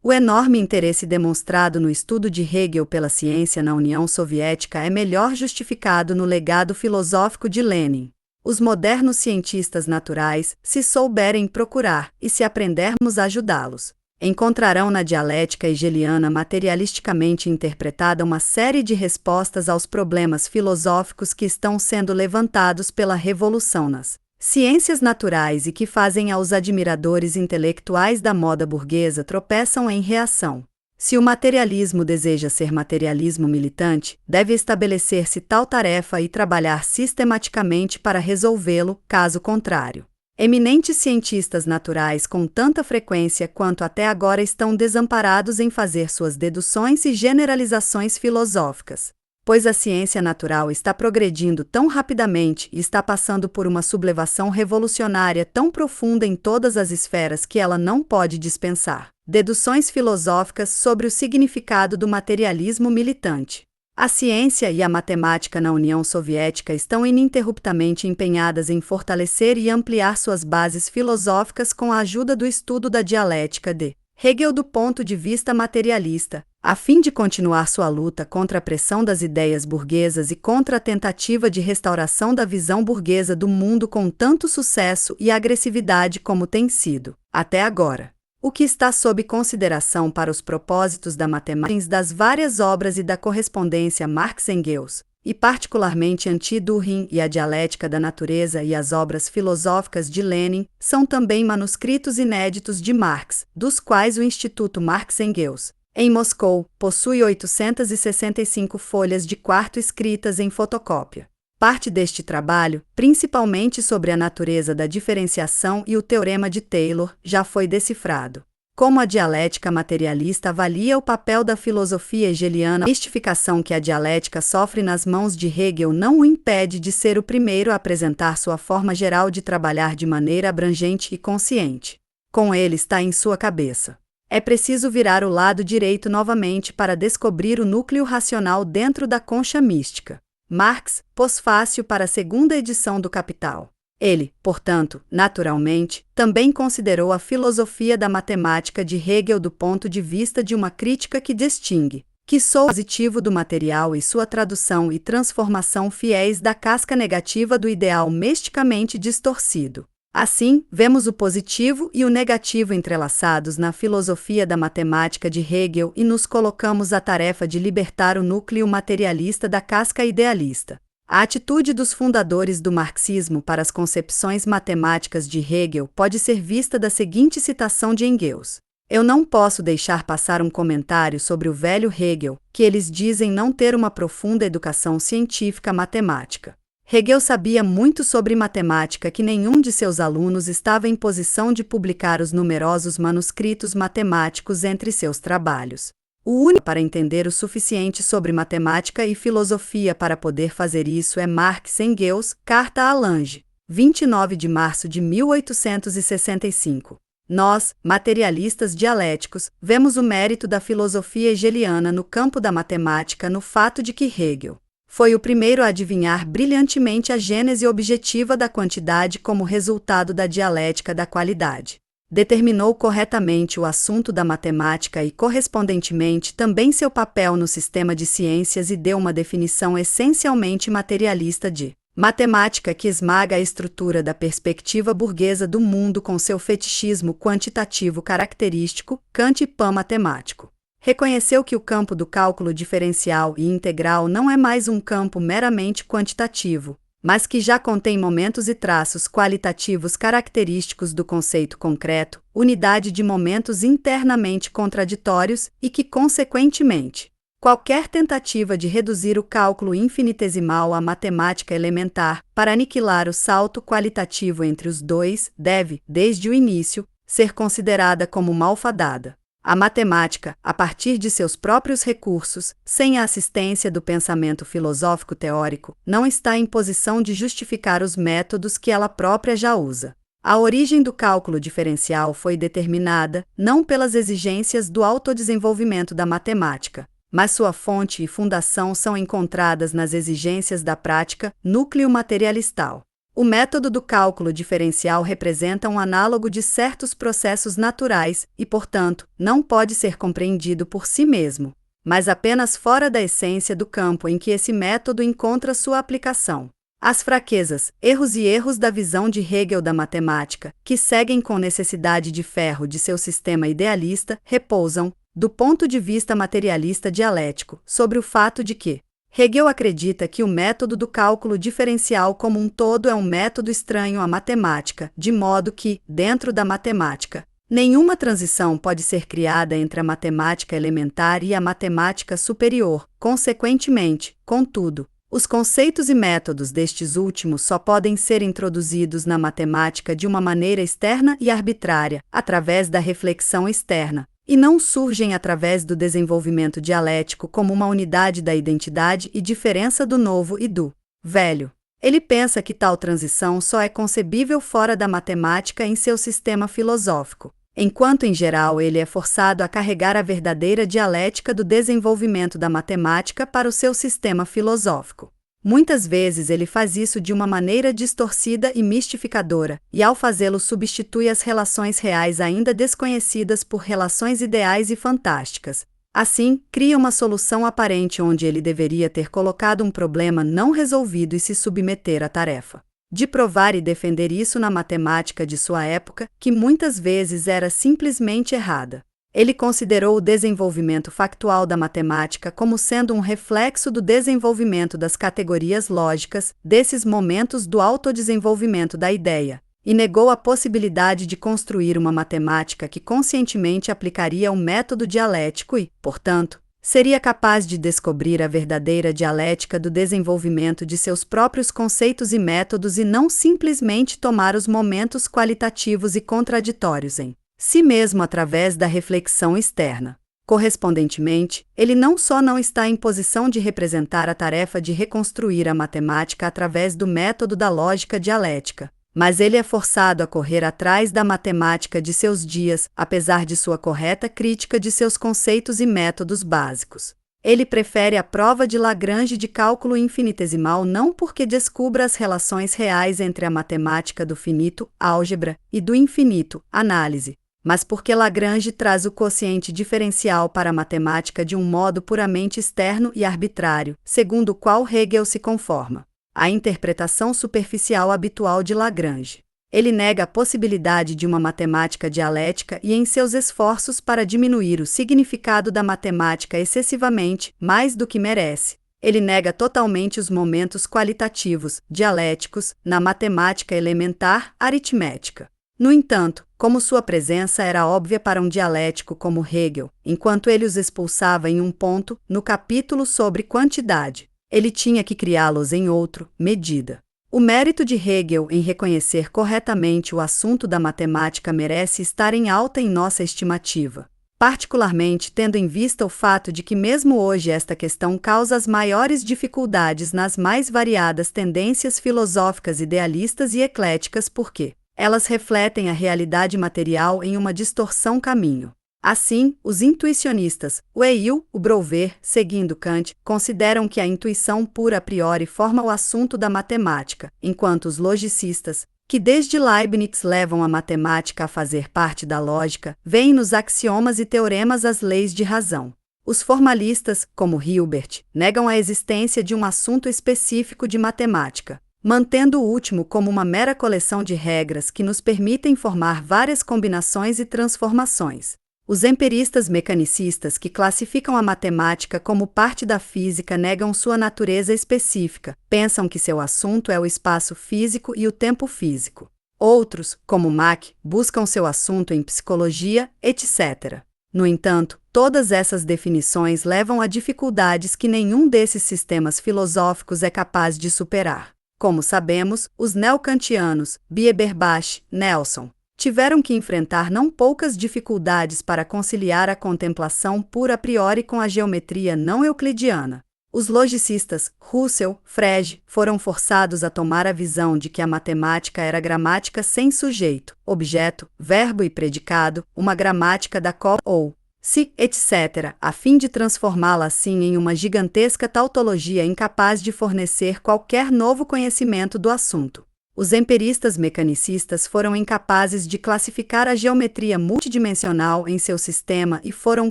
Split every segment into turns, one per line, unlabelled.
O enorme interesse demonstrado no estudo de Hegel pela ciência na União Soviética é melhor justificado no legado filosófico de Lenin. Os modernos cientistas naturais, se souberem procurar e se aprendermos a ajudá-los, encontrarão na dialética hegeliana materialisticamente interpretada uma série de respostas aos problemas filosóficos que estão sendo levantados pela revolução nas ciências naturais e que fazem aos admiradores intelectuais da moda burguesa tropeçam em reação. Se o materialismo deseja ser materialismo militante, deve estabelecer-se tal tarefa e trabalhar sistematicamente para resolvê-lo, caso contrário. Eminentes cientistas naturais com tanta frequência quanto até agora estão desamparados em fazer suas deduções e generalizações filosóficas, pois a ciência natural está progredindo tão rapidamente e está passando por uma sublevação revolucionária tão profunda em todas as esferas que ela não pode dispensar deduções filosóficas sobre o significado do materialismo militante. A ciência e a matemática na União Soviética estão ininterruptamente empenhadas em fortalecer e ampliar suas bases filosóficas com a ajuda do estudo da dialética de Hegel do ponto de vista materialista, a fim de continuar sua luta contra a pressão das ideias burguesas e contra a tentativa de restauração da visão burguesa do mundo com tanto sucesso e agressividade como tem sido, até agora. O que está sob consideração para os propósitos da matemática das várias obras e da correspondência Marx-Engels, e particularmente Anti-Dühring e a Dialética da Natureza e as obras filosóficas de Lenin, são também manuscritos inéditos de Marx, dos quais o Instituto Marx-Engels, em Moscou, possui 865 folhas de quarto escritas em fotocópia. Parte deste trabalho, principalmente sobre a natureza da diferenciação e o teorema de Taylor, já foi decifrado. Como a dialética materialista avalia o papel da filosofia hegeliana, a mistificação que a dialética sofre nas mãos de Hegel não o impede de ser o primeiro a apresentar sua forma geral de trabalhar de maneira abrangente e consciente. Com ele está em sua cabeça. É preciso virar o lado direito novamente para descobrir o núcleo racional dentro da concha mística. Marx, pós-fácil para a segunda edição do Capital. Ele, portanto, naturalmente, também considerou a filosofia da matemática de Hegel do ponto de vista de uma crítica que distingue, que sou positivo do material e sua tradução e transformação fiéis da casca negativa do ideal mesticamente distorcido. Assim, vemos o positivo e o negativo entrelaçados na filosofia da matemática de Hegel e nos colocamos à tarefa de libertar o núcleo materialista da casca idealista. A atitude dos fundadores do marxismo para as concepções matemáticas de Hegel pode ser vista da seguinte citação de Engels: "Eu não posso deixar passar um comentário sobre o velho Hegel, que eles dizem não ter uma profunda educação científica matemática." Hegel sabia muito sobre matemática que nenhum de seus alunos estava em posição de publicar os numerosos manuscritos matemáticos entre seus trabalhos. O único para entender o suficiente sobre matemática e filosofia para poder fazer isso é Marx Engels, Carta a Lange, 29 de março de 1865. Nós, materialistas dialéticos, vemos o mérito da filosofia hegeliana no campo da matemática no fato de que Hegel foi o primeiro a adivinhar brilhantemente a gênese objetiva da quantidade como resultado da dialética da qualidade. Determinou corretamente o assunto da matemática e, correspondentemente, também seu papel no sistema de ciências e deu uma definição essencialmente materialista de matemática que esmaga a estrutura da perspectiva burguesa do mundo com seu fetichismo quantitativo característico, Kant e pan-matemático. Reconheceu que o campo do cálculo diferencial e integral não é mais um campo meramente quantitativo, mas que já contém momentos e traços qualitativos característicos do conceito concreto, unidade de momentos internamente contraditórios e que, consequentemente, qualquer tentativa de reduzir o cálculo infinitesimal à matemática elementar para aniquilar o salto qualitativo entre os dois deve, desde o início, ser considerada como malfadada. A matemática, a partir de seus próprios recursos, sem a assistência do pensamento filosófico teórico, não está em posição de justificar os métodos que ela própria já usa. A origem do cálculo diferencial foi determinada, não pelas exigências do autodesenvolvimento da matemática, mas sua fonte e fundação são encontradas nas exigências da prática, núcleo materialistal. O método do cálculo diferencial representa um análogo de certos processos naturais e, portanto, não pode ser compreendido por si mesmo, mas apenas fora da essência do campo em que esse método encontra sua aplicação. As fraquezas, erros e erros da visão de Hegel da matemática, que seguem com necessidade de ferro de seu sistema idealista, repousam, do ponto de vista materialista dialético, sobre o fato de que Hegel acredita que o método do cálculo diferencial como um todo é um método estranho à matemática, de modo que, dentro da matemática, nenhuma transição pode ser criada entre a matemática elementar e a matemática superior. Consequentemente, contudo, os conceitos e métodos destes últimos só podem ser introduzidos na matemática de uma maneira externa e arbitrária, através da reflexão externa, e não surgem através do desenvolvimento dialético como uma unidade da identidade e diferença do novo e do velho. Ele pensa que tal transição só é concebível fora da matemática em seu sistema filosófico, enquanto em geral ele é forçado a carregar a verdadeira dialética do desenvolvimento da matemática para o seu sistema filosófico. Muitas vezes ele faz isso de uma maneira distorcida e mistificadora, e ao fazê-lo substitui as relações reais ainda desconhecidas por relações ideais e fantásticas. Assim, cria uma solução aparente onde ele deveria ter colocado um problema não resolvido e se submeter à tarefa de provar e defender isso na matemática de sua época, que muitas vezes era simplesmente errada. Ele considerou o desenvolvimento factual da matemática como sendo um reflexo do desenvolvimento das categorias lógicas, desses momentos do autodesenvolvimento da ideia, e negou a possibilidade de construir uma matemática que conscientemente aplicaria o método dialético e, portanto, seria capaz de descobrir a verdadeira dialética do desenvolvimento de seus próprios conceitos e métodos e não simplesmente tomar os momentos qualitativos e contraditórios em si mesmo através da reflexão externa. Correspondentemente, ele não só não está em posição de representar a tarefa de reconstruir a matemática através do método da lógica dialética, mas ele é forçado a correr atrás da matemática de seus dias, apesar de sua correta crítica de seus conceitos e métodos básicos. Ele prefere a prova de Lagrange de cálculo infinitesimal não porque descubra as relações reais entre a matemática do finito, álgebra, e do infinito, análise, mas porque Lagrange traz o quociente diferencial para a matemática de um modo puramente externo e arbitrário, segundo o qual Hegel se conforma. A interpretação superficial habitual de Lagrange. Ele nega a possibilidade de uma matemática dialética e, em seus esforços para diminuir o significado da matemática excessivamente, mais do que merece, ele nega totalmente os momentos qualitativos, dialéticos, na matemática elementar, aritmética. No entanto, como sua presença era óbvia para um dialético como Hegel, enquanto ele os expulsava em um ponto, no capítulo sobre quantidade, ele tinha que criá-los em outro, medida. O mérito de Hegel em reconhecer corretamente o assunto da matemática merece estar em alta em nossa estimativa, particularmente tendo em vista o fato de que mesmo hoje esta questão causa as maiores dificuldades nas mais variadas tendências filosóficas idealistas e ecléticas porque elas refletem a realidade material em uma distorção caminho. Assim, os intuicionistas, o Weil, o Brouwer, seguindo Kant, consideram que a intuição pura a priori forma o assunto da matemática, enquanto os logicistas, que desde Leibniz levam a matemática a fazer parte da lógica, veem nos axiomas e teoremas as leis de razão. Os formalistas, como Hilbert, negam a existência de um assunto específico de matemática, mantendo o último como uma mera coleção de regras que nos permitem formar várias combinações e transformações. Os empiristas mecanicistas que classificam a matemática como parte da física negam sua natureza específica, pensam que seu assunto é o espaço físico e o tempo físico. Outros, como Mach, buscam seu assunto em psicologia, etc. No entanto, todas essas definições levam a dificuldades que nenhum desses sistemas filosóficos é capaz de superar. Como sabemos, os neocantianos, Bieberbach, Nelson, tiveram que enfrentar não poucas dificuldades para conciliar a contemplação pura a priori com a geometria não euclidiana. Os logicistas, Russell, Frege, foram forçados a tomar a visão de que a matemática era gramática sem sujeito, objeto, verbo e predicado, uma gramática da qual ou se, etc., a fim de transformá-la assim em uma gigantesca tautologia incapaz de fornecer qualquer novo conhecimento do assunto. Os empiristas mecanicistas foram incapazes de classificar a geometria multidimensional em seu sistema e foram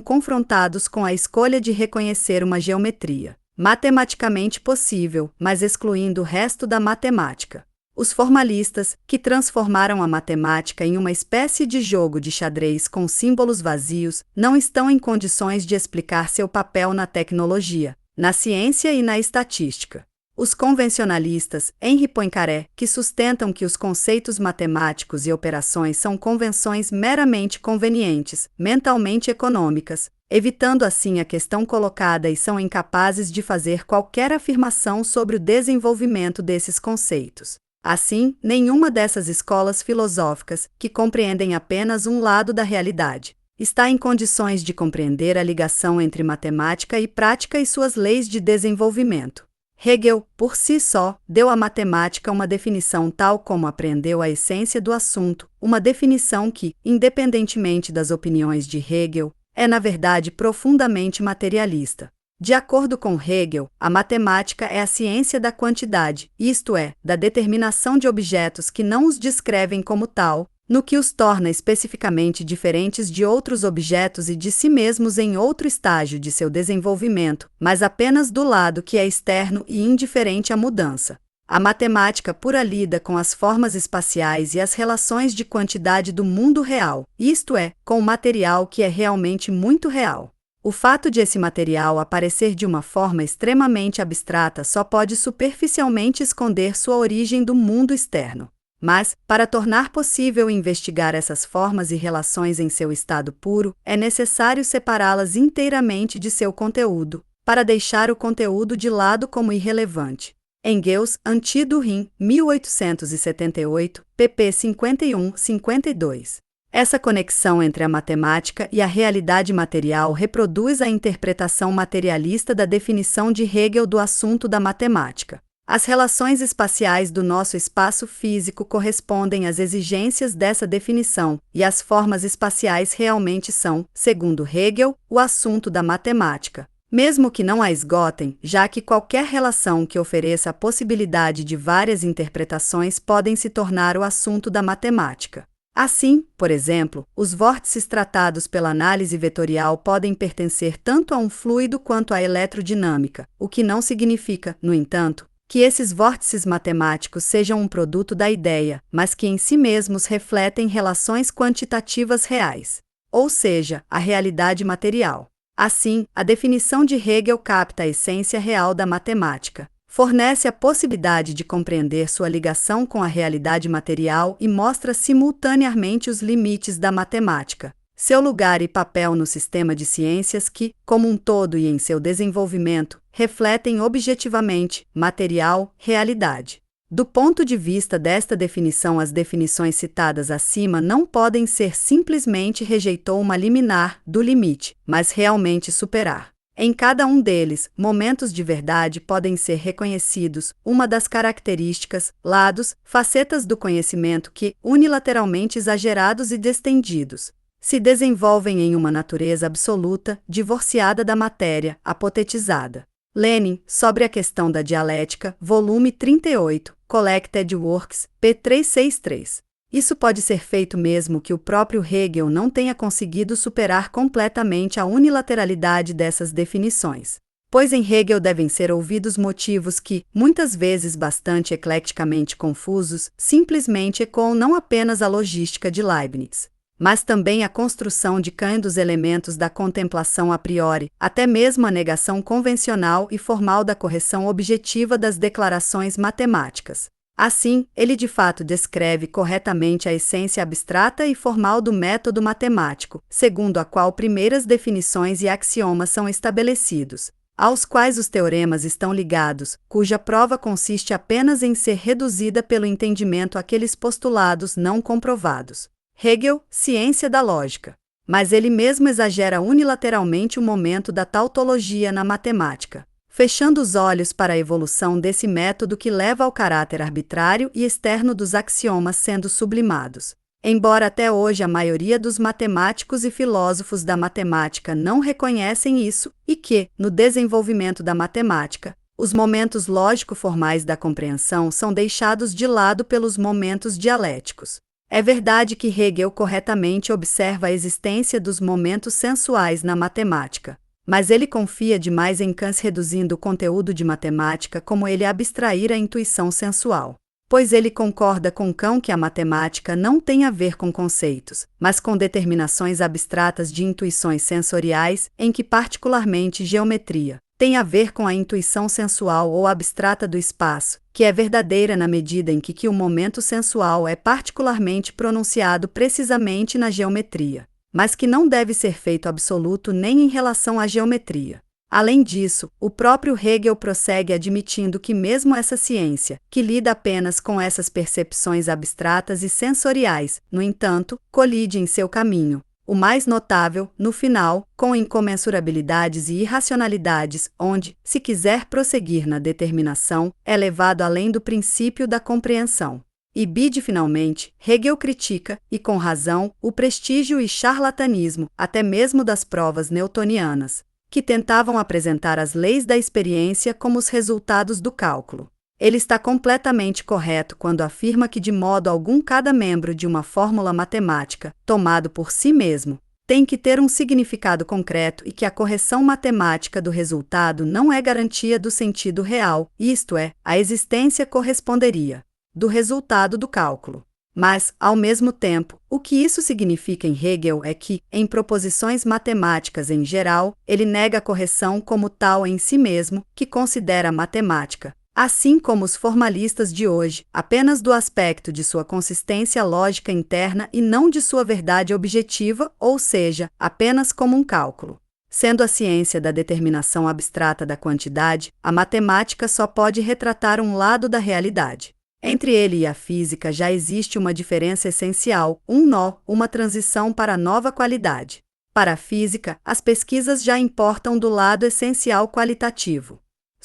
confrontados com a escolha de reconhecer uma geometria matematicamente possível, mas excluindo o resto da matemática. Os formalistas, que transformaram a matemática em uma espécie de jogo de xadrez com símbolos vazios, não estão em condições de explicar seu papel na tecnologia, na ciência e na estatística. Os convencionalistas, Henri Poincaré, que sustentam que os conceitos matemáticos e operações são convenções meramente convenientes, mentalmente econômicas, evitando assim a questão colocada e são incapazes de fazer qualquer afirmação sobre o desenvolvimento desses conceitos. Assim, nenhuma dessas escolas filosóficas, que compreendem apenas um lado da realidade, está em condições de compreender a ligação entre matemática e prática e suas leis de desenvolvimento. Hegel, por si só, deu à matemática uma definição tal como apreendeu a essência do assunto, uma definição que, independentemente das opiniões de Hegel, é na verdade profundamente materialista. De acordo com Hegel, a matemática é a ciência da quantidade, isto é, da determinação de objetos que não os descrevem como tal, no que os torna especificamente diferentes de outros objetos e de si mesmos em outro estágio de seu desenvolvimento, mas apenas do lado que é externo e indiferente à mudança. A matemática pura lida com as formas espaciais e as relações de quantidade do mundo real, isto é, com o material que é realmente muito real. O fato de esse material aparecer de uma forma extremamente abstrata só pode superficialmente esconder sua origem do mundo externo. Mas, para tornar possível investigar essas formas e relações em seu estado puro, é necessário separá-las inteiramente de seu conteúdo, para deixar o conteúdo de lado como irrelevante. Engels, Anti-Dühring, 1878, pp. 51-52. Essa conexão entre a matemática e a realidade material reproduz a interpretação materialista da definição de Hegel do assunto da matemática. As relações espaciais do nosso espaço físico correspondem às exigências dessa definição, e as formas espaciais realmente são, segundo Hegel, o assunto da matemática. Mesmo que não a esgotem, já que qualquer relação que ofereça a possibilidade de várias interpretações podem se tornar o assunto da matemática. Assim, por exemplo, os vórtices tratados pela análise vetorial podem pertencer tanto a um fluido quanto à eletrodinâmica, o que não significa, no entanto, que esses vórtices matemáticos sejam um produto da ideia, mas que em si mesmos refletem relações quantitativas reais, ou seja, a realidade material. Assim, a definição de Hegel capta a essência real da matemática, fornece a possibilidade de compreender sua ligação com a realidade material e mostra simultaneamente os limites da matemática, seu lugar e papel no sistema de ciências que, como um todo e em seu desenvolvimento, refletem objetivamente, material, realidade. Do ponto de vista desta definição, as definições citadas acima não podem ser simplesmente rejeitou uma liminar do limite, mas realmente superar. Em cada um deles, momentos de verdade podem ser reconhecidos, uma das características, lados, facetas do conhecimento que, unilateralmente exagerados e destendidos, se desenvolvem em uma natureza absoluta, divorciada da matéria, apotetizada. Lenin, sobre a questão da dialética, volume 38, Collected Works, p. 363. Isso pode ser feito mesmo que o próprio Hegel não tenha conseguido superar completamente a unilateralidade dessas definições. Pois em Hegel devem ser ouvidos motivos que, muitas vezes bastante eclecticamente confusos, simplesmente ecoam não apenas a logística de Leibniz, mas também a construção de Kant dos elementos da contemplação a priori, até mesmo a negação convencional e formal da correção objetiva das declarações matemáticas. Assim, ele de fato descreve corretamente a essência abstrata e formal do método matemático, segundo a qual primeiras definições e axiomas são estabelecidos, aos quais os teoremas estão ligados, cuja prova consiste apenas em ser reduzida pelo entendimento àqueles postulados não comprovados. Hegel, ciência da lógica. Mas ele mesmo exagera unilateralmente o momento da tautologia na matemática, fechando os olhos para a evolução desse método que leva ao caráter arbitrário e externo dos axiomas sendo sublimados. Embora até hoje a maioria dos matemáticos e filósofos da matemática não reconhecem isso, e que, no desenvolvimento da matemática, Os momentos lógico-formais da compreensão são deixados de lado pelos momentos dialéticos. É verdade que Hegel corretamente observa a existência dos momentos sensuais na matemática, mas ele confia demais em Kant reduzindo o conteúdo de matemática como ele abstrair a intuição sensual. Pois ele concorda com Kant que a matemática não tem a ver com conceitos, mas com determinações abstratas de intuições sensoriais, em que particularmente geometria tem a ver com a intuição sensual ou abstrata do espaço, que é verdadeira na medida em que o momento sensual é particularmente pronunciado precisamente na geometria, mas que não deve ser feito absoluto nem em relação à geometria. Além disso, o próprio Hegel prossegue admitindo que mesmo essa ciência, que lida apenas com essas percepções abstratas e sensoriais, no entanto, colide em seu caminho, o mais notável, no final, com incomensurabilidades e irracionalidades, onde, se quiser prosseguir na determinação, é levado além do princípio da compreensão. E Bide finalmente, Hegel critica, e com razão, o prestígio e charlatanismo, até mesmo das provas newtonianas, que tentavam apresentar as leis da experiência como os resultados do cálculo. Ele está completamente correto quando afirma que de modo algum cada membro de uma fórmula matemática, tomado por si mesmo, tem que ter um significado concreto e que a correção matemática do resultado não é garantia do sentido real, isto é, a existência corresponderia do resultado do cálculo. Mas, ao mesmo tempo, o que isso significa em Hegel é que, em proposições matemáticas em geral, ele nega a correção como tal em si mesmo, que considera a matemática, assim como os formalistas de hoje, apenas do aspecto de sua consistência lógica interna e não de sua verdade objetiva, ou seja, apenas como um cálculo. Sendo a ciência da determinação abstrata da quantidade, a matemática só pode retratar um lado da realidade. Entre ele e a física já existe uma diferença essencial, um nó, uma transição para a nova qualidade. Para a física, as pesquisas já importam do lado essencial qualitativo.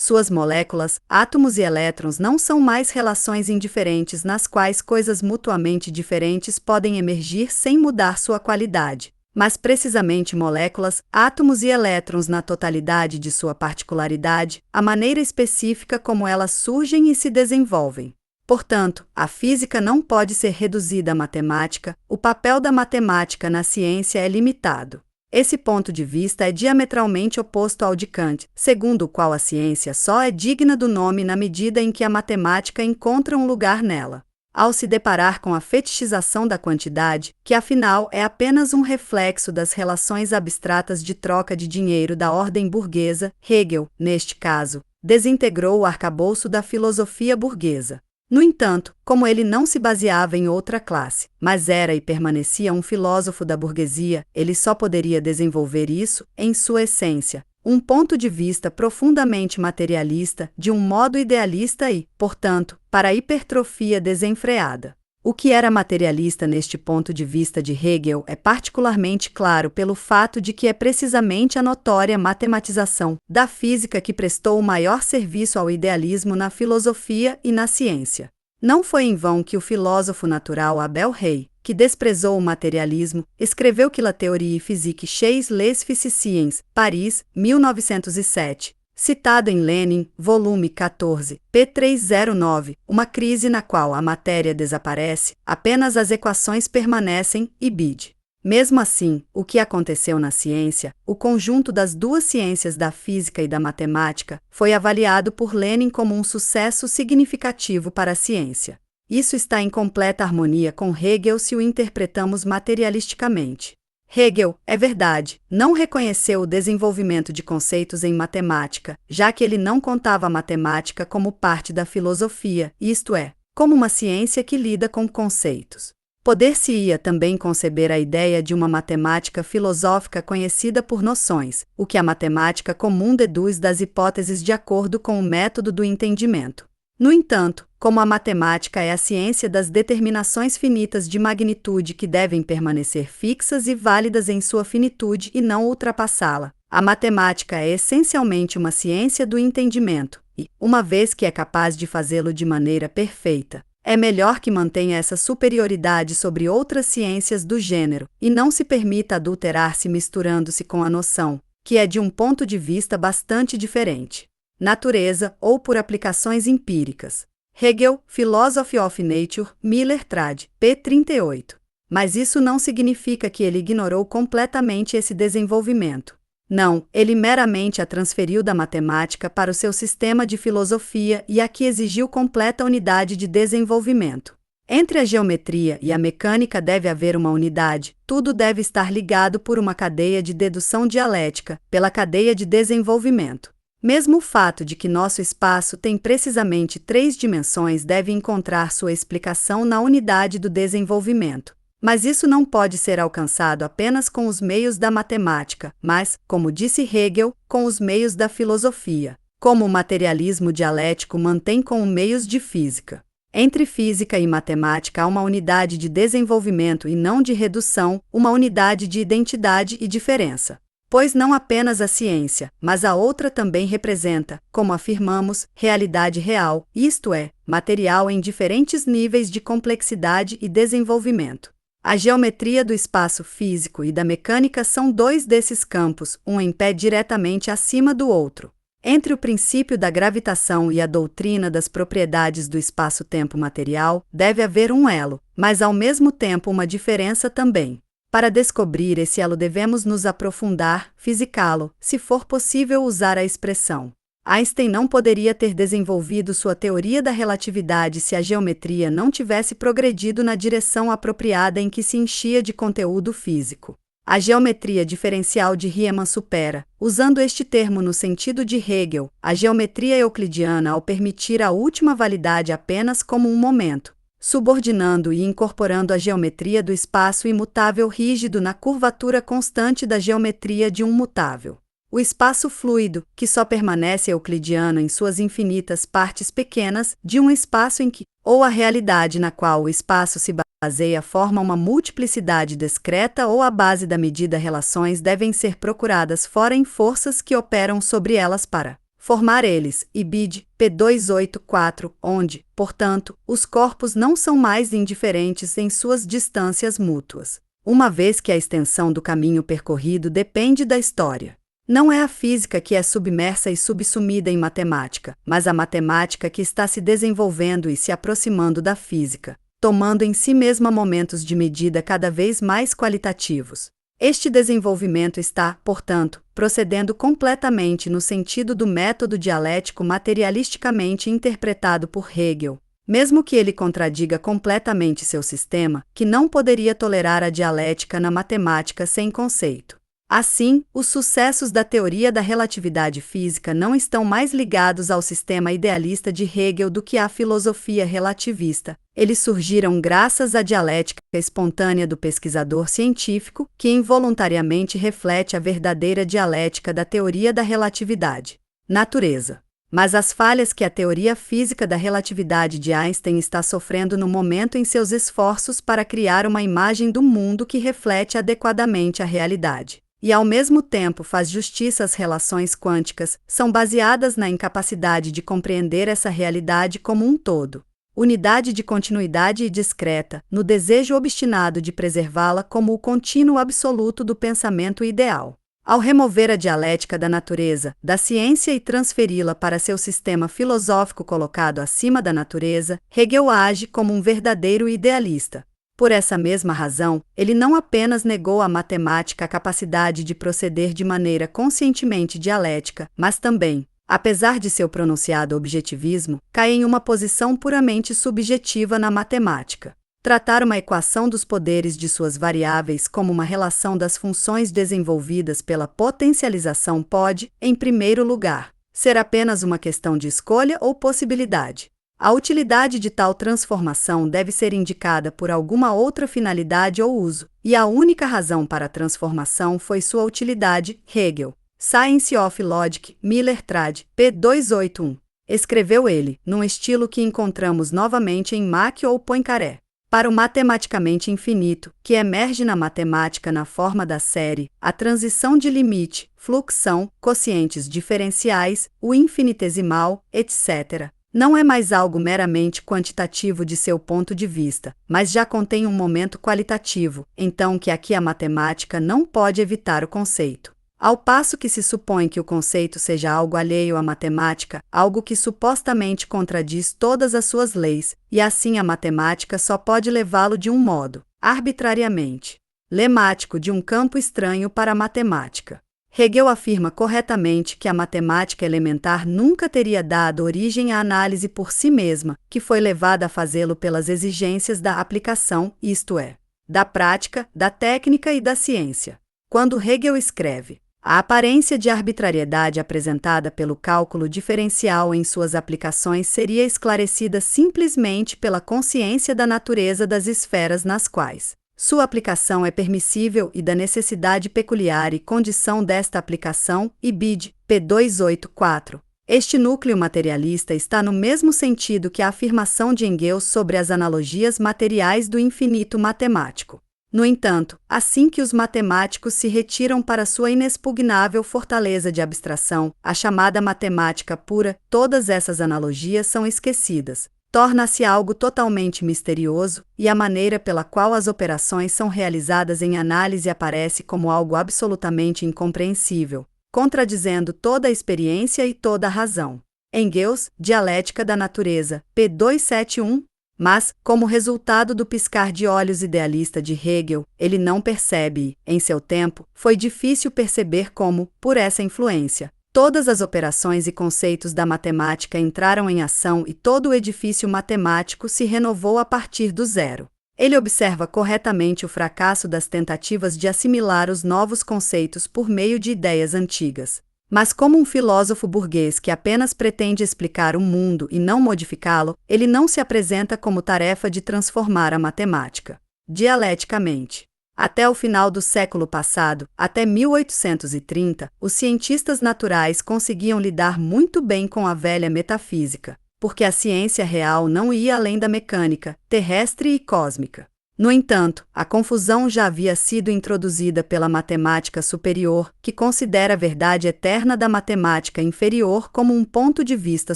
Suas moléculas, átomos e elétrons não são mais relações indiferentes nas quais coisas mutuamente diferentes podem emergir sem mudar sua qualidade, mas precisamente moléculas, átomos e elétrons na totalidade de sua particularidade, a maneira específica como elas surgem e se desenvolvem. Portanto, a física não pode ser reduzida à matemática, o papel da matemática na ciência é limitado. Esse ponto de vista é diametralmente oposto ao de Kant, segundo o qual a ciência só é digna do nome na medida em que a matemática encontra um lugar nela. Ao se deparar com a fetichização da quantidade, que afinal é apenas um reflexo das relações abstratas de troca de dinheiro da ordem burguesa, Hegel, neste caso, desintegrou o arcabouço da filosofia burguesa. No entanto, como ele não se baseava em outra classe, mas era e permanecia um filósofo da burguesia, ele só poderia desenvolver isso, em sua essência, um ponto de vista profundamente materialista, de um modo idealista e, portanto, para a hipertrofia desenfreada. O que era materialista neste ponto de vista de Hegel é particularmente claro pelo fato de que é precisamente a notória matematização da física que prestou o maior serviço ao idealismo na filosofia e na ciência. Não foi em vão que o filósofo natural Abel Rey, que desprezou o materialismo, escreveu que La théorie physique chez les physiciens, Paris, 1907. Citado em Lenin, volume 14, p. 309, uma crise na qual a matéria desaparece, apenas as equações permanecem, e Bide. Mesmo assim, o que aconteceu na ciência, o conjunto das duas ciências da física e da matemática, foi avaliado por Lenin como um sucesso significativo para a ciência. Isso está em completa harmonia com Hegel se o interpretamos materialisticamente. Hegel, é verdade, não reconheceu o desenvolvimento de conceitos em matemática, já que ele não contava a matemática como parte da filosofia, isto é, como uma ciência que lida com conceitos. Poder-se-ia também conceber a ideia de uma matemática filosófica conhecida por noções, o que a matemática comum deduz das hipóteses de acordo com o método do entendimento. No entanto, como a matemática é a ciência das determinações finitas de magnitude que devem permanecer fixas e válidas em sua finitude e não ultrapassá-la, a matemática é essencialmente uma ciência do entendimento e, uma vez que é capaz de fazê-lo de maneira perfeita, é melhor que mantenha essa superioridade sobre outras ciências do gênero e não se permita adulterar-se misturando-se com a noção, que é de um ponto de vista bastante diferente. natureza ou por aplicações empíricas. Hegel, Philosophy of Nature, Miller trad. p. 38. Mas isso não significa que ele ignorou completamente esse desenvolvimento. Não, ele meramente a transferiu da matemática para o seu sistema de filosofia e aqui exigiu completa unidade de desenvolvimento. Entre a geometria e a mecânica deve haver uma unidade, tudo deve estar ligado por uma cadeia de dedução dialética, pela cadeia de desenvolvimento. Mesmo o fato de que nosso espaço tem precisamente 3 dimensões deve encontrar sua explicação na unidade do desenvolvimento. Mas isso não pode ser alcançado apenas com os meios da matemática, mas, como disse Hegel, com os meios da filosofia, como o materialismo dialético mantém com os meios de física. Entre física e matemática há uma unidade de desenvolvimento e não de redução, uma unidade de identidade e diferença. Pois não apenas a ciência, mas a outra também representa, como afirmamos, realidade real, isto é, material em diferentes níveis de complexidade e desenvolvimento. A geometria do espaço físico e da mecânica são 2 desses campos, um em pé diretamente acima do outro. Entre o princípio da gravitação e a doutrina das propriedades do espaço-tempo material, deve haver um elo, mas ao mesmo tempo uma diferença também. Para descobrir esse elo devemos nos aprofundar, fisicá-lo, se for possível usar a expressão. Einstein não poderia ter desenvolvido sua teoria da relatividade se a geometria não tivesse progredido na direção apropriada em que se enchia de conteúdo físico. A geometria diferencial de Riemann supera, usando este termo no sentido de Hegel, a geometria euclidiana ao permitir a última validade apenas como um momento, subordinando e incorporando a geometria do espaço imutável rígido na curvatura constante da geometria de um mutável. O espaço fluido, que só permanece euclidiano em suas infinitas partes pequenas, de um espaço em que, ou a realidade na qual o espaço se baseia forma uma multiplicidade discreta ou a base da medida relações devem ser procuradas fora em forças que operam sobre elas para formar eles, Ibid, p. 284, onde, portanto, os corpos não são mais indiferentes em suas distâncias mútuas, uma vez que a extensão do caminho percorrido depende da história. Não é a física que é submersa e subsumida em matemática, mas a matemática que está se desenvolvendo e se aproximando da física, tomando em si mesma momentos de medida cada vez mais qualitativos. Este desenvolvimento está, portanto, procedendo completamente no sentido do método dialético materialisticamente interpretado por Hegel, mesmo que ele contradiga completamente seu sistema, que não poderia tolerar a dialética na matemática sem conceito. Assim, os sucessos da teoria da relatividade física não estão mais ligados ao sistema idealista de Hegel do que à filosofia relativista. Eles surgiram graças à dialética espontânea do pesquisador científico, que involuntariamente reflete a verdadeira dialética da teoria da relatividade. Natureza. Mas as falhas que a teoria física da relatividade de Einstein está sofrendo no momento em seus esforços para criar uma imagem do mundo que reflete adequadamente a realidade e ao mesmo tempo faz justiça às relações quânticas, são baseadas na incapacidade de compreender essa realidade como um todo, unidade de continuidade e discreta, no desejo obstinado de preservá-la como o contínuo absoluto do pensamento ideal. Ao remover a dialética da natureza, da ciência e transferi-la para seu sistema filosófico colocado acima da natureza, Hegel age como um verdadeiro idealista. Por essa mesma razão, ele não apenas negou à matemática a capacidade de proceder de maneira conscientemente dialética, mas também, apesar de seu pronunciado objetivismo, cai em uma posição puramente subjetiva na matemática. Tratar uma equação dos poderes de suas variáveis como uma relação das funções desenvolvidas pela potencialização pode, em primeiro lugar, ser apenas uma questão de escolha ou possibilidade. A utilidade de tal transformação deve ser indicada por alguma outra finalidade ou uso, e a única razão para a transformação foi sua utilidade. Hegel, Science of Logic, Miller trad. p. 281. Escreveu ele, num estilo que encontramos novamente em Mach ou Poincaré. Para o matematicamente infinito, que emerge na matemática na forma da série, a transição de limite, fluxão, quocientes diferenciais, o infinitesimal, etc., não é mais algo meramente quantitativo de seu ponto de vista, mas já contém um momento qualitativo, então que aqui a matemática não pode evitar o conceito. Ao passo que se supõe que o conceito seja algo alheio à matemática, algo que supostamente contradiz todas as suas leis, e assim a matemática só pode levá-lo de um modo, arbitrariamente, lemático de um campo estranho para a matemática. Hegel afirma corretamente que a matemática elementar nunca teria dado origem à análise por si mesma, que foi levada a fazê-lo pelas exigências da aplicação, isto é, da prática, da técnica e da ciência. Quando Hegel escreve: a aparência de arbitrariedade apresentada pelo cálculo diferencial em suas aplicações seria esclarecida simplesmente pela consciência da natureza das esferas nas quais sua aplicação é permissível e da necessidade peculiar e condição desta aplicação, ibid. P. 284. Este núcleo materialista está no mesmo sentido que a afirmação de Engels sobre as analogias materiais do infinito matemático. No entanto, assim que os matemáticos se retiram para sua inexpugnável fortaleza de abstração, a chamada matemática pura, todas essas analogias são esquecidas. Torna-se algo totalmente misterioso, e a maneira pela qual as operações são realizadas em análise aparece como algo absolutamente incompreensível, contradizendo toda a experiência e toda a razão. Engels, Dialética da Natureza, p. 271. Mas, como resultado do piscar de olhos idealista de Hegel, ele não percebe e, em seu tempo, foi difícil perceber como, por essa influência, todas as operações e conceitos da matemática entraram em ação e todo o edifício matemático se renovou a partir do zero. Ele observa corretamente o fracasso das tentativas de assimilar os novos conceitos por meio de ideias antigas. Mas como um filósofo burguês que apenas pretende explicar o mundo e não modificá-lo, ele não se apresenta como tarefa de transformar a matemática. Dialeticamente. Até o final do século passado, até 1830, os cientistas naturais conseguiam lidar muito bem com a velha metafísica, porque a ciência real não ia além da mecânica, terrestre e cósmica. No entanto, a confusão já havia sido introduzida pela matemática superior, que considera a verdade eterna da matemática inferior como um ponto de vista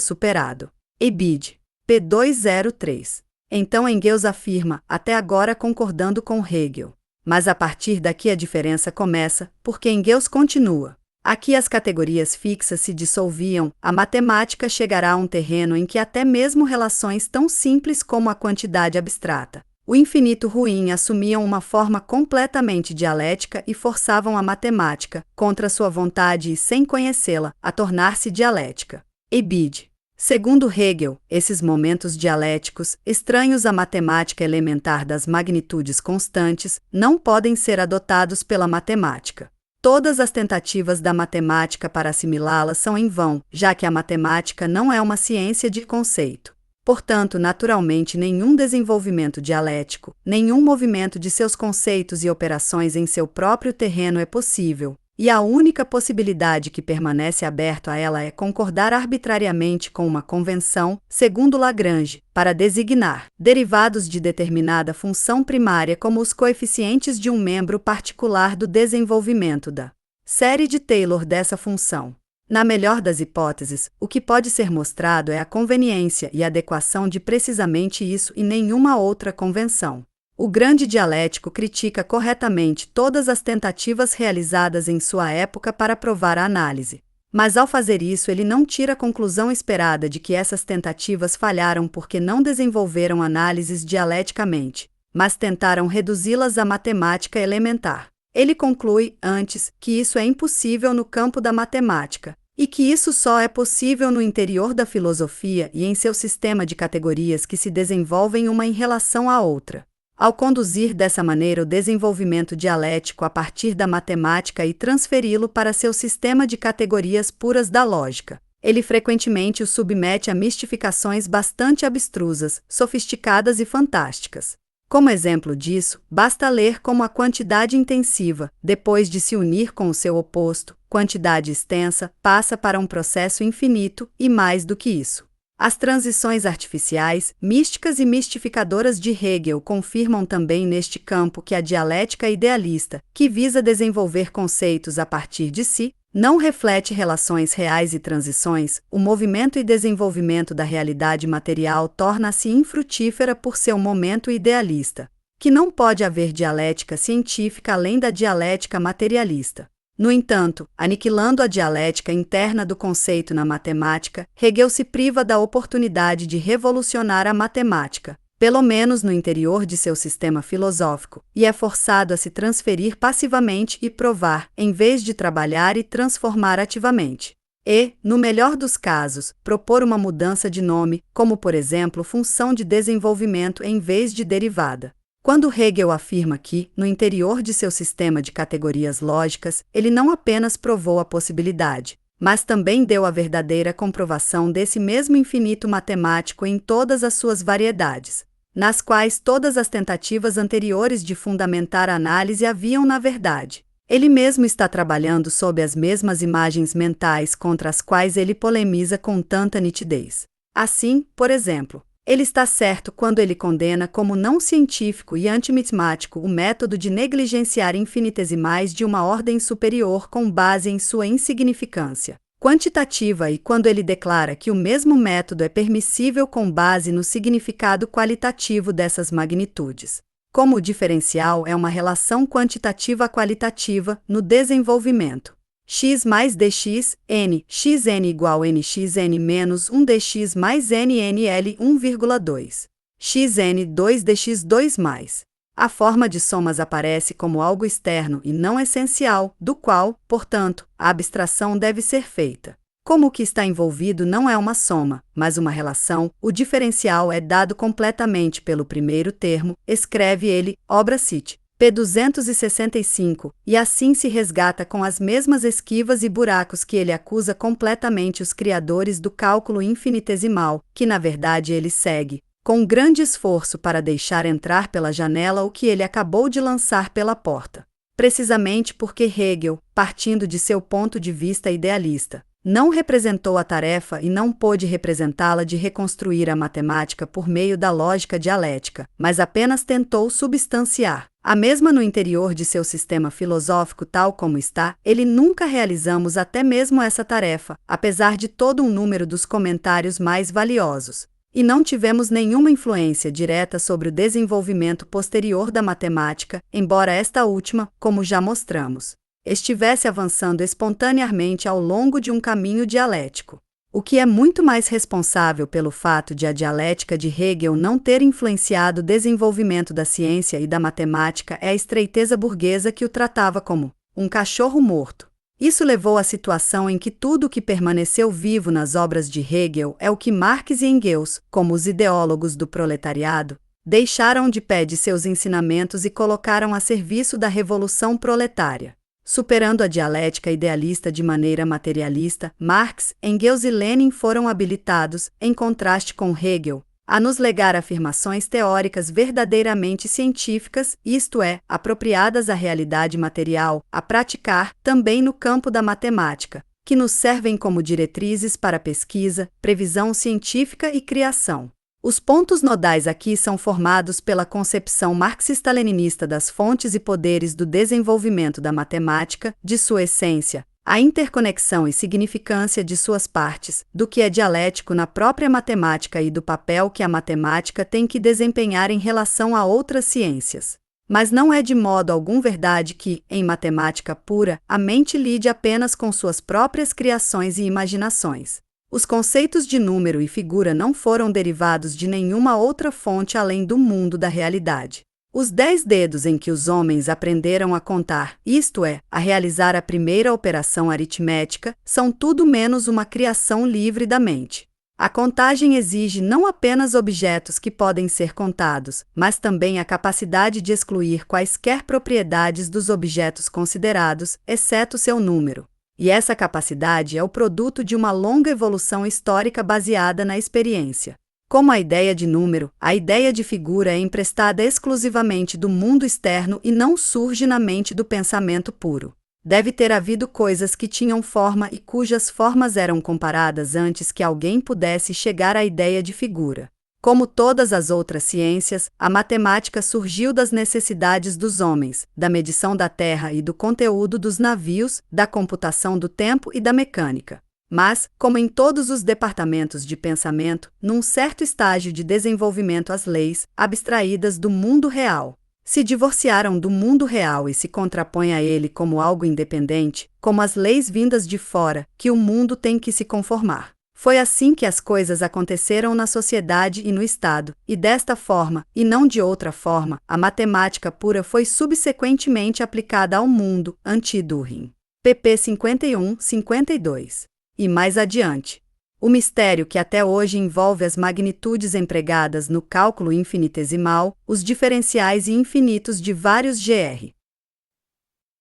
superado. Ibid. P. 203. Então Engels afirma, até agora concordando com Hegel. Mas a partir daqui a diferença começa, porque Engels continua. Aqui as categorias fixas se dissolviam, a matemática chegará a um terreno em que até mesmo relações tão simples como a quantidade abstrata, o infinito ruim assumiam uma forma completamente dialética e forçavam a matemática, contra sua vontade e sem conhecê-la, a tornar-se dialética. Ibid. Segundo Hegel, esses momentos dialéticos, estranhos à matemática elementar das magnitudes constantes, não podem ser adotados pela matemática. Todas as tentativas da matemática para assimilá-las são em vão, já que a matemática não é uma ciência de conceito. Portanto, naturalmente, nenhum desenvolvimento dialético, nenhum movimento de seus conceitos e operações em seu próprio terreno é possível, e a única possibilidade que permanece aberto a ela é concordar arbitrariamente com uma convenção, segundo Lagrange, para designar derivados de determinada função primária como os coeficientes de um membro particular do desenvolvimento da série de Taylor dessa função. Na melhor das hipóteses, o que pode ser mostrado é a conveniência e adequação de precisamente isso e nenhuma outra convenção. O grande dialético critica corretamente todas as tentativas realizadas em sua época para provar a análise. Mas ao fazer isso ele não tira a conclusão esperada de que essas tentativas falharam porque não desenvolveram análises dialeticamente, mas tentaram reduzi-las à matemática elementar. Ele conclui, antes, que isso é impossível no campo da matemática, e que isso só é possível no interior da filosofia e em seu sistema de categorias que se desenvolvem uma em relação à outra. Ao conduzir dessa maneira o desenvolvimento dialético a partir da matemática e transferi-lo para seu sistema de categorias puras da lógica, ele frequentemente o submete a mistificações bastante abstrusas, sofisticadas e fantásticas. Como exemplo disso, basta ler como a quantidade intensiva, depois de se unir com o seu oposto, quantidade extensa, passa para um processo infinito e mais do que isso. As transições artificiais, místicas e mistificadoras de Hegel confirmam também neste campo que a dialética idealista, que visa desenvolver conceitos a partir de si, não reflete relações reais e transições, o movimento e desenvolvimento da realidade material torna-se infrutífera por seu momento idealista, que não pode haver dialética científica além da dialética materialista. No entanto, aniquilando a dialética interna do conceito na matemática, Hegel se priva da oportunidade de revolucionar a matemática, pelo menos no interior de seu sistema filosófico, e é forçado a se transferir passivamente e provar, em vez de trabalhar e transformar ativamente. E, no melhor dos casos, propor uma mudança de nome, como por exemplo função de desenvolvimento em vez de derivada. Quando Hegel afirma que, no interior de seu sistema de categorias lógicas, ele não apenas provou a possibilidade, mas também deu a verdadeira comprovação desse mesmo infinito matemático em todas as suas variedades, nas quais todas as tentativas anteriores de fundamentar a análise haviam na verdade. Ele mesmo está trabalhando sob as mesmas imagens mentais contra as quais ele polemiza com tanta nitidez. Assim, por exemplo, ele está certo quando ele condena como não científico e antimatemático o método de negligenciar infinitesimais de uma ordem superior com base em sua insignificância quantitativa e quando ele declara que o mesmo método é permissível com base no significado qualitativo dessas magnitudes. Como o diferencial é uma relação quantitativa qualitativa no desenvolvimento. X mais dx, n, xn igual nxn menos 1 dx mais nnl 1,2. xn 2 dx 2 mais. A forma de somas aparece como algo externo e não essencial, do qual, portanto, a abstração deve ser feita. Como o que está envolvido não é uma soma, mas uma relação, o diferencial é dado completamente pelo primeiro termo, escreve ele, obra Cit. P. 265, e assim se resgata com as mesmas esquivas e buracos que ele acusa completamente os criadores do cálculo infinitesimal, que na verdade ele segue, com grande esforço para deixar entrar pela janela o que ele acabou de lançar pela porta. Precisamente porque Hegel, partindo de seu ponto de vista idealista, não representou a tarefa e não pôde representá-la de reconstruir a matemática por meio da lógica dialética, mas apenas tentou substanciar a mesma no interior de seu sistema filosófico tal como está, ele nunca realizamos até mesmo essa tarefa, apesar de todo um número dos comentários mais valiosos. E não tivemos nenhuma influência direta sobre o desenvolvimento posterior da matemática, embora esta última, como já mostramos, estivesse avançando espontaneamente ao longo de um caminho dialético. O que é muito mais responsável pelo fato de a dialética de Hegel não ter influenciado o desenvolvimento da ciência e da matemática é a estreiteza burguesa que o tratava como um cachorro morto. Isso levou à situação em que tudo o que permaneceu vivo nas obras de Hegel é o que Marx e Engels, como os ideólogos do proletariado, deixaram de pé de seus ensinamentos e colocaram a serviço da revolução proletária. Superando a dialética idealista de maneira materialista, Marx, Engels e Lenin foram habilitados, em contraste com Hegel, a nos legar afirmações teóricas verdadeiramente científicas, isto é, apropriadas à realidade material, a praticar também no campo da matemática, que nos servem como diretrizes para pesquisa, previsão científica e criação. Os pontos nodais aqui são formados pela concepção marxista-leninista das fontes e poderes do desenvolvimento da matemática, de sua essência, a interconexão e significância de suas partes, do que é dialético na própria matemática e do papel que a matemática tem que desempenhar em relação a outras ciências. Mas não é de modo algum verdade que, em matemática pura, a mente lide apenas com suas próprias criações e imaginações. Os conceitos de número e figura não foram derivados de nenhuma outra fonte além do mundo da realidade. Os 10 dedos em que os homens aprenderam a contar, isto é, a realizar a primeira operação aritmética, são tudo menos uma criação livre da mente. A contagem exige não apenas objetos que podem ser contados, mas também a capacidade de excluir quaisquer propriedades dos objetos considerados, exceto seu número. E essa capacidade é o produto de uma longa evolução histórica baseada na experiência. Como a ideia de número, a ideia de figura é emprestada exclusivamente do mundo externo e não surge na mente do pensamento puro. Deve ter havido coisas que tinham forma e cujas formas eram comparadas antes que alguém pudesse chegar à ideia de figura. Como todas as outras ciências, a matemática surgiu das necessidades dos homens, da medição da terra e do conteúdo dos navios, da computação do tempo e da mecânica. Mas, como em todos os departamentos de pensamento, num certo estágio de desenvolvimento as leis, abstraídas do mundo real, se divorciaram do mundo real e se contrapõem a ele como algo independente, como as leis vindas de fora, que o mundo tem que se conformar. Foi assim que as coisas aconteceram na sociedade e no Estado, e desta forma, e não de outra forma, a matemática pura foi subsequentemente aplicada ao mundo, anti-Dühring. pp. 51-52. E mais adiante. O mistério que até hoje envolve as magnitudes empregadas no cálculo infinitesimal, os diferenciais e infinitos de vários gr.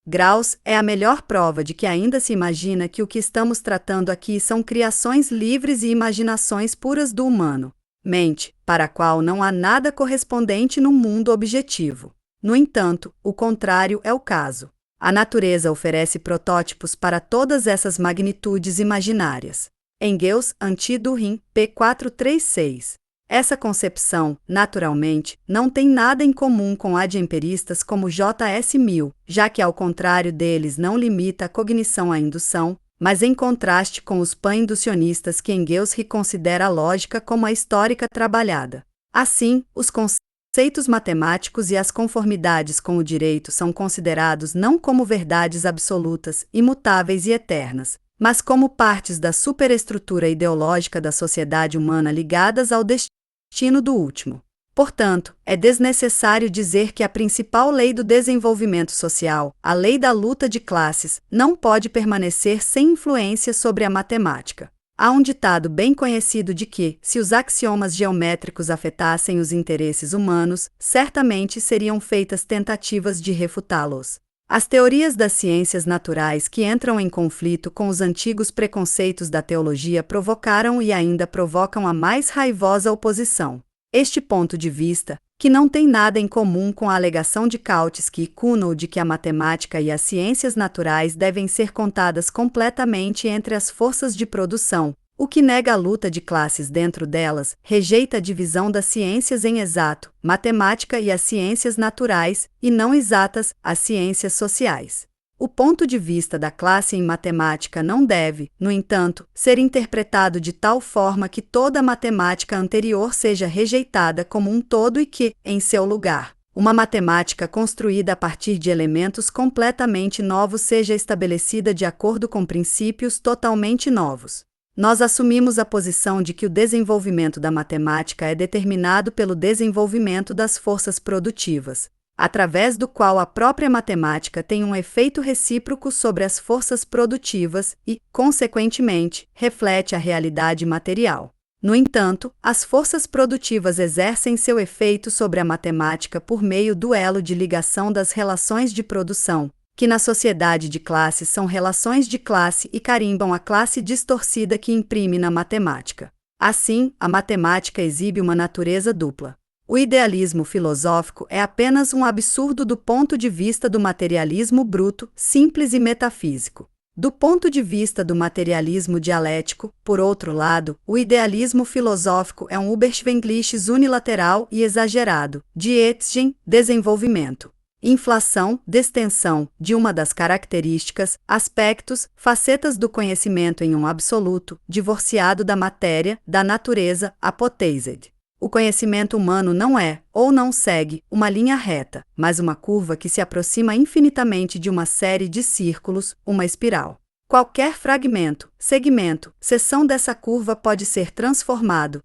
graus, é a melhor prova de que ainda se imagina que o que estamos tratando aqui são criações livres e imaginações puras do humano, mente, para a qual não há nada correspondente no mundo objetivo. No entanto, o contrário é o caso. A natureza oferece protótipos para todas essas magnitudes imaginárias. Engels, anti-Dühring, p. 436. Essa concepção, naturalmente, não tem nada em comum com a de empiristas como J.S. Mill, já que ao contrário deles não limita a cognição à indução, mas em contraste com os pan-inducionistas que Engels reconsidera a lógica como a histórica trabalhada. Assim, os conceitos matemáticos e as conformidades com o direito são considerados não como verdades absolutas, imutáveis e eternas, mas como partes da superestrutura ideológica da sociedade humana ligadas ao destino do último. Portanto, é desnecessário dizer que a principal lei do desenvolvimento social, a lei da luta de classes, não pode permanecer sem influência sobre a matemática. Há um ditado bem conhecido de que, se os axiomas geométricos afetassem os interesses humanos, certamente seriam feitas tentativas de refutá-los. As teorias das ciências naturais que entram em conflito com os antigos preconceitos da teologia provocaram e ainda provocam a mais raivosa oposição. Este ponto de vista, que não tem nada em comum com a alegação de Kautsky e Kuhnel de que a matemática e as ciências naturais devem ser contadas completamente entre as forças de produção, o que nega a luta de classes dentro delas, rejeita a divisão das ciências em exato, matemática e as ciências naturais, e não exatas, as ciências sociais. O ponto de vista da classe em matemática não deve, no entanto, ser interpretado de tal forma que toda a matemática anterior seja rejeitada como um todo e que, em seu lugar, uma matemática construída a partir de elementos completamente novos seja estabelecida de acordo com princípios totalmente novos. Nós assumimos a posição de que o desenvolvimento da matemática é determinado pelo desenvolvimento das forças produtivas, através do qual a própria matemática tem um efeito recíproco sobre as forças produtivas e, consequentemente, reflete a realidade material. No entanto, as forças produtivas exercem seu efeito sobre a matemática por meio do elo de ligação das relações de produção, que na sociedade de classes são relações de classe e carimbam a classe distorcida que imprime na matemática. Assim, a matemática exibe uma natureza dupla. O idealismo filosófico é apenas um absurdo do ponto de vista do materialismo bruto, simples e metafísico. Do ponto de vista do materialismo dialético, por outro lado, o idealismo filosófico é um Überschwänglisches unilateral e exagerado, Diätschen, desenvolvimento, inflação, destensão, de uma das características, aspectos, facetas do conhecimento em um absoluto, divorciado da matéria, da natureza, apotheised. O conhecimento humano não é, ou não segue, uma linha reta, mas uma curva que se aproxima infinitamente de uma série de círculos, uma espiral. Qualquer fragmento, segmento, seção dessa curva pode ser transformado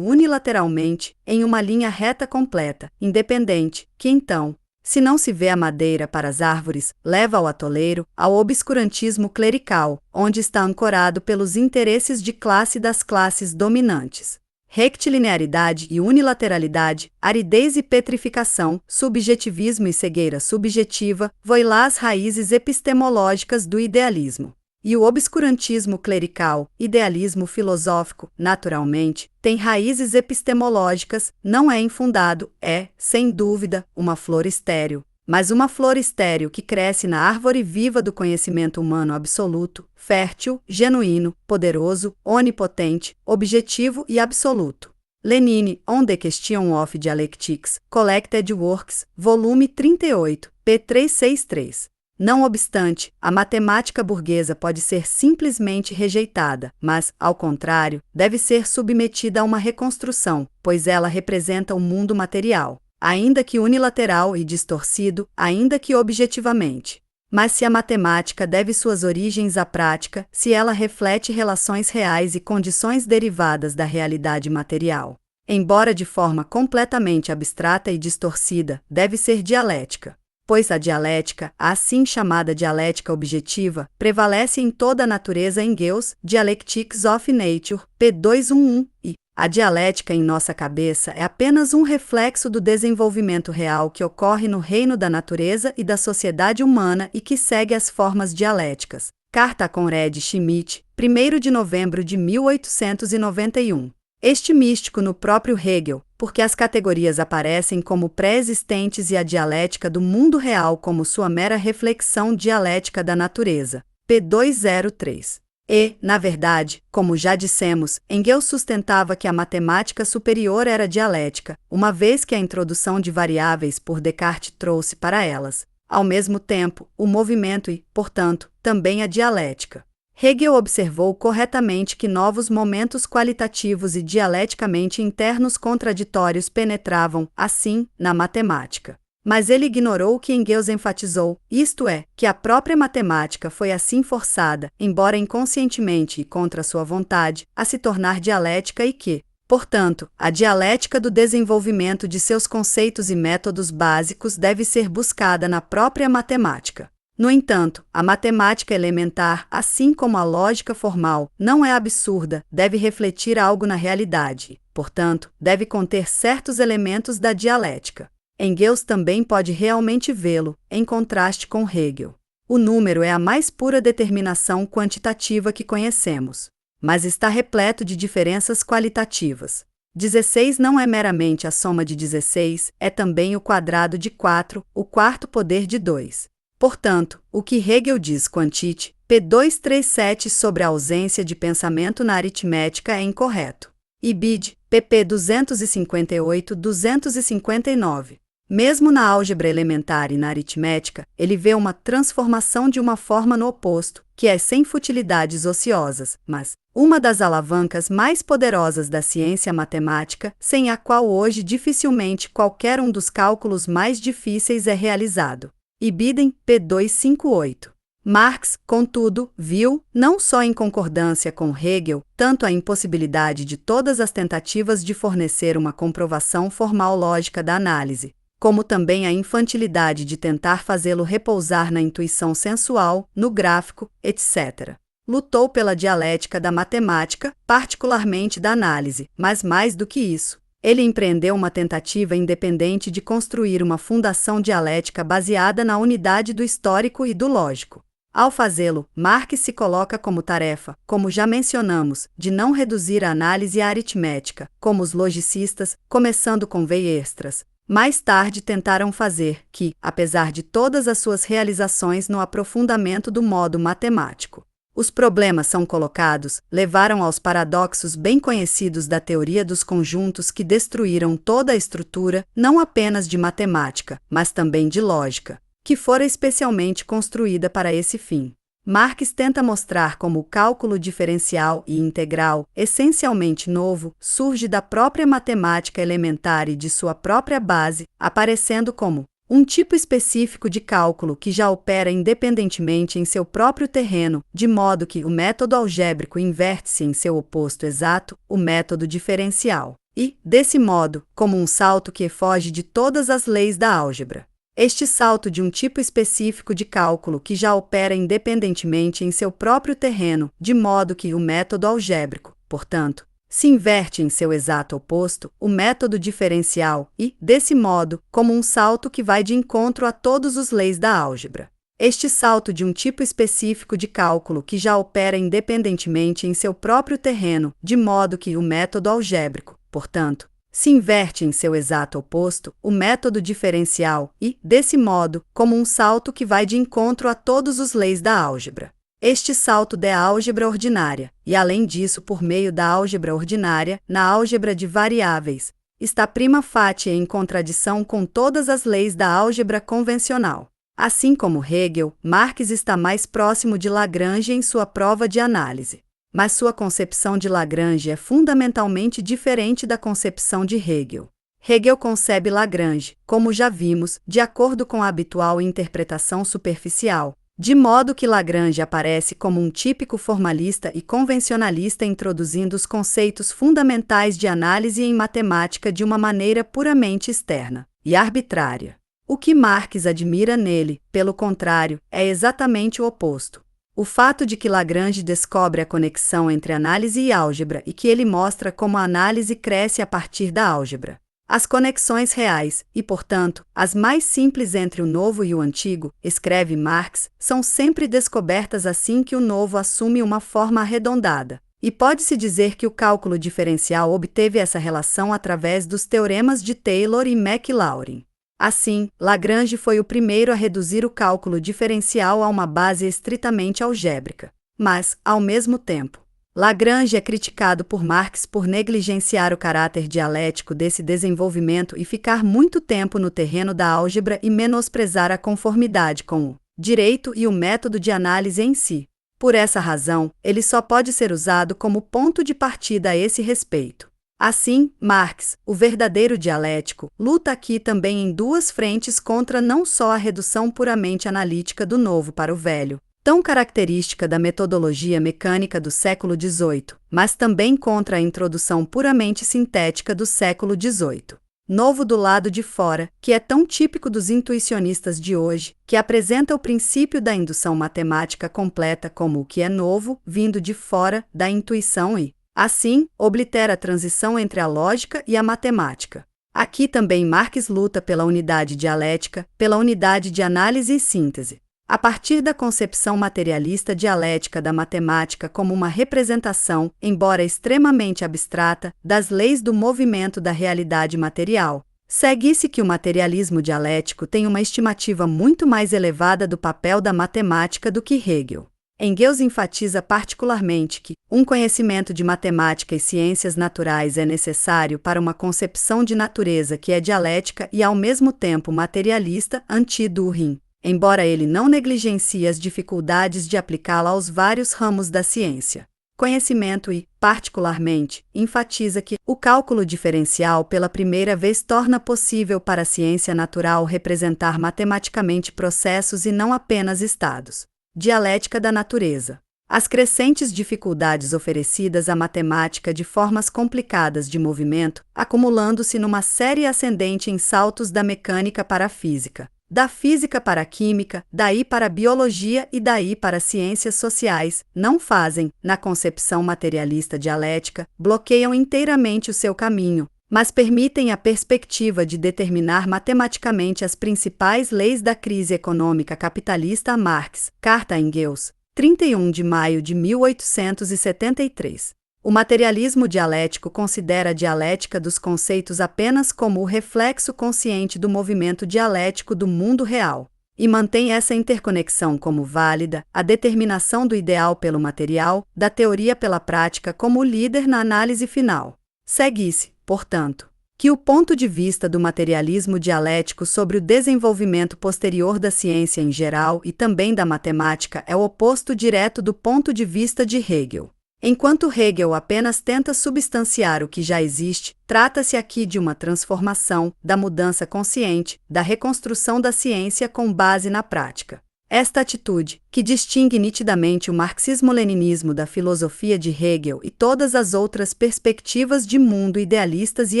unilateralmente, em uma linha reta completa, independente, que então, se não se vê a madeira para as árvores, leva ao atoleiro, ao obscurantismo clerical, onde está ancorado pelos interesses de classe das classes dominantes. Rectilinearidade e unilateralidade, aridez e petrificação, subjetivismo e cegueira subjetiva, foi lá as raízes epistemológicas do idealismo. E o obscurantismo clerical, idealismo filosófico, naturalmente, tem raízes epistemológicas, não é infundado, é, sem dúvida, uma flor estéril. Mas uma flor estéril que cresce na árvore viva do conhecimento humano absoluto, fértil, genuíno, poderoso, onipotente, objetivo e absoluto. Lenine, On the Question of Dialectics, Collected Works, volume 38, p. 363. Não obstante, a matemática burguesa pode ser simplesmente rejeitada, mas, ao contrário, deve ser submetida a uma reconstrução, pois ela representa o mundo material. ainda que unilateral, e distorcido, ainda que objetivamente. Mas se a matemática deve suas origens à prática, se ela reflete relações reais e condições derivadas da realidade material, embora de forma completamente abstrata e distorcida, deve ser dialética. Pois a dialética, a assim chamada dialética objetiva, prevalece em toda a natureza em Geuss, Dialectics of Nature, p. 211, e a dialética em nossa cabeça é apenas um reflexo do desenvolvimento real que ocorre no reino da natureza e da sociedade humana e que segue as formas dialéticas. Carta a Conrad Schmitt, 1º de novembro de 1891. Este místico no próprio Hegel, porque as categorias aparecem como pré-existentes e a dialética do mundo real como sua mera reflexão dialética da natureza. p. 203. E, na verdade, como já dissemos, Engels sustentava que a matemática superior era dialética, uma vez que a introdução de variáveis por Descartes trouxe para elas, ao mesmo tempo, o movimento e, portanto, também a dialética. Hegel observou corretamente que novos momentos qualitativos e dialeticamente internos contraditórios penetravam, assim, na matemática. Mas ele ignorou o que Engels enfatizou, isto é, que a própria matemática foi assim forçada, embora inconscientemente e contra sua vontade, a se tornar dialética e que, portanto, a dialética do desenvolvimento de seus conceitos e métodos básicos deve ser buscada na própria matemática. No entanto, a matemática elementar, assim como a lógica formal, não é absurda, deve refletir algo na realidade, portanto, deve conter certos elementos da dialética. Engels também pode realmente vê-lo, em contraste com Hegel. O número é a mais pura determinação quantitativa que conhecemos, mas está repleto de diferenças qualitativas. 16 não é meramente a soma de 16, é também o quadrado de 4, o quarto poder de 2. Portanto, o que Hegel diz quantite, p. 237 sobre a ausência de pensamento na aritmética é incorreto. Ibid, pp. 258-259. Mesmo na álgebra elementar e na aritmética, ele vê uma transformação de uma forma no oposto, que é sem futilidades ociosas, mas uma das alavancas mais poderosas da ciência matemática, sem a qual hoje dificilmente qualquer um dos cálculos mais difíceis é realizado. Ibidem, p. 258. Marx, contudo, viu, não só em concordância com Hegel, tanto a impossibilidade de todas as tentativas de fornecer uma comprovação formal lógica da análise, como também a infantilidade de tentar fazê-lo repousar na intuição sensual, no gráfico, etc. Lutou pela dialética da matemática, particularmente da análise, mas mais do que isso, ele empreendeu uma tentativa independente de construir uma fundação dialética baseada na unidade do histórico e do lógico. Ao fazê-lo, Marx se coloca como tarefa, como já mencionamos, de não reduzir a análise à aritmética, como os logicistas, começando com Weierstrass, mais tarde tentaram fazer, que, apesar de todas as suas realizações no aprofundamento do modo matemático, os problemas são colocados, levaram aos paradoxos bem conhecidos da teoria dos conjuntos que destruíram toda a estrutura, não apenas de matemática, mas também de lógica, que fora especialmente construída para esse fim. Marx tenta mostrar como o cálculo diferencial e integral, essencialmente novo, surge da própria matemática elementar e de sua própria base, aparecendo como um tipo específico de cálculo que já opera independentemente em seu próprio terreno, de modo que o método algébrico inverte-se em seu oposto exato, o método diferencial, e, desse modo, como um salto que foge de todas as leis da álgebra. Este salto de um tipo específico de cálculo que já opera independentemente em seu próprio terreno, de modo que o método algébrico, portanto, se inverte em seu exato oposto, o método diferencial, e, desse modo, como um salto que vai de encontro a todas as leis da álgebra. Este salto de um tipo específico de cálculo que já opera independentemente em seu próprio terreno, de modo que o método algébrico, portanto, se inverte em seu exato oposto, o método diferencial, e, desse modo, como um salto que vai de encontro a todas as leis da álgebra. Este salto é a álgebra ordinária, e além disso por meio da álgebra ordinária, na álgebra de variáveis, está prima facie em contradição com todas as leis da álgebra convencional. Assim como Hegel, Marx está mais próximo de Lagrange em sua prova de análise. Mas sua concepção de Lagrange é fundamentalmente diferente da concepção de Hegel. Hegel concebe Lagrange, como já vimos, de acordo com a habitual interpretação superficial, de modo que Lagrange aparece como um típico formalista e convencionalista introduzindo os conceitos fundamentais de análise em matemática de uma maneira puramente externa e arbitrária. O que Marx admira nele, pelo contrário, é exatamente o oposto. O fato de que Lagrange descobre a conexão entre análise e álgebra e que ele mostra como a análise cresce a partir da álgebra. As conexões reais, e portanto, as mais simples entre o novo e o antigo, escreve Marx, são sempre descobertas assim que o novo assume uma forma arredondada. E pode-se dizer que o cálculo diferencial obteve essa relação através dos teoremas de Taylor e Maclaurin. Assim, Lagrange foi o primeiro a reduzir o cálculo diferencial a uma base estritamente algébrica. Mas, ao mesmo tempo, Lagrange é criticado por Marx por negligenciar o caráter dialético desse desenvolvimento e ficar muito tempo no terreno da álgebra e menosprezar a conformidade com o direito e o método de análise em si. Por essa razão, ele só pode ser usado como ponto de partida a esse respeito. Assim, Marx, o verdadeiro dialético, luta aqui também em duas frentes contra não só a redução puramente analítica do novo para o velho, tão característica da metodologia mecânica do século XVIII, mas também contra a introdução puramente sintética do século XVIII. Novo do lado de fora, que é tão típico dos intuicionistas de hoje, que apresenta o princípio da indução matemática completa como o que é novo, vindo de fora da intuição e, assim, oblitera a transição entre a lógica e a matemática. Aqui também Marx luta pela unidade dialética, pela unidade de análise e síntese. A partir da concepção materialista dialética da matemática como uma representação, embora extremamente abstrata, das leis do movimento da realidade material, segue-se que o materialismo dialético tem uma estimativa muito mais elevada do papel da matemática do que Hegel. Engels enfatiza particularmente que um conhecimento de matemática e ciências naturais é necessário para uma concepção de natureza que é dialética e ao mesmo tempo materialista anti-Dühring, embora ele não negligencie as dificuldades de aplicá-la aos vários ramos da ciência. Conhecimento e, particularmente, enfatiza que o cálculo diferencial pela primeira vez torna possível para a ciência natural representar matematicamente processos e não apenas estados. Dialética da natureza. As crescentes dificuldades oferecidas à matemática de formas complicadas de movimento, acumulando-se numa série ascendente em saltos da mecânica para a física, da física para a química, daí para a biologia e daí para as ciências sociais, não fazem, na concepção materialista dialética, bloqueiam inteiramente o seu caminho, mas permitem a perspectiva de determinar matematicamente as principais leis da crise econômica capitalista a Marx, Carta a Engels, 31 de maio de 1873. O materialismo dialético considera a dialética dos conceitos apenas como o reflexo consciente do movimento dialético do mundo real, e mantém essa interconexão como válida, a determinação do ideal pelo material, da teoria pela prática como o líder na análise final. Segue-se, portanto, que o ponto de vista do materialismo dialético sobre o desenvolvimento posterior da ciência em geral e também da matemática é o oposto direto do ponto de vista de Hegel. Enquanto Hegel apenas tenta substanciar o que já existe, trata-se aqui de uma transformação, da mudança consciente, da reconstrução da ciência com base na prática. Esta atitude, que distingue nitidamente o marxismo-leninismo da filosofia de Hegel e todas as outras perspectivas de mundo idealistas e